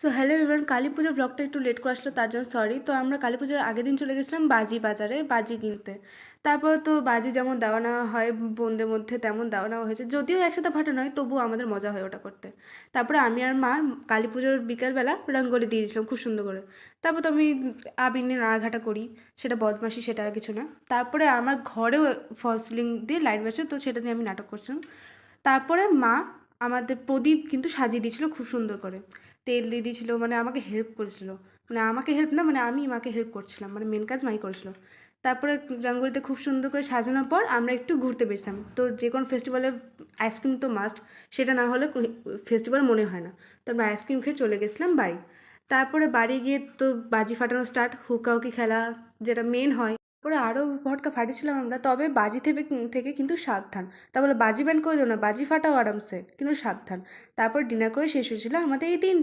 So hello everyone, Kali পুজোর ব্লগটা একটু লেট করে আসলো, তার জন্য সরি। তো আমরা কালী পুজোর আগের দিন চলে গেছিলাম বাজি বাজারে বাজি কিনতে। তারপর তো বাজি যেমন দেওয়া নেওয়া হয় বোনদের মধ্যে, তেমন দেওয়া নেওয়া হয়েছে, যদিও একসাথে ফাটানো হয় তবুও আমাদের মজা হয় ওটা করতে। তারপরে আমি আর মা কালী পুজোর বিকালবেলা রঙ্গোলি দিয়ে দিয়েছিলাম খুব সুন্দর করে। তারপর তো আমি আবির নিয়ে নাড়াঘাটা করি, সেটা বদমাশি, সেটা আর কিছু না। তারপরে আমার ঘরেও ফল সিলিং দিয়ে লাইট বাসে, তো সেটা নিয়ে আমি নাটক করছিলাম। তারপরে মা আমাদের প্রদীপ কিন্তু সাজিয়ে দিয়েছিল খুব সুন্দর করে, তেল দিয়ে দিয়েছিল, মানে আমাকে হেল্প করেছিল। মানে আমাকে হেল্প না, মানে আমি মাকে হেল্প করছিলাম, মানে মেন কাজ মাই করেছিল। তারপরে রঙ্গোলিতে খুব সুন্দর করে সাজানোর পর আমরা একটু ঘুরতে পেয়েছিলাম। তো যে কোনো ফেস্টিভ্যালে আইসক্রিম তো মাস্ট, সেটা না হলে ফেস্টিভ্যাল মনে হয় না। তো আমরা আইসক্রিম খেয়ে চলে গেছিলাম বাড়ি। তারপরে বাড়ি গিয়ে তো বাজি ফাটানো স্টার্ট, হুকাহুকি খেলা যেটা মেন হয়। তারপরে আরও ভটকা ফাটিয়েছিলাম আমরা, তবে বাজি থেকে থেকে কিন্তু সাবধান। তা বলে বাজি ব্যান্ড করে দিও না, বাজি ফাটাও আরামসে, কিন্তু সাবধান। তারপর ডিনার করে শেষ হয়েছিল আমাদের এই দিন।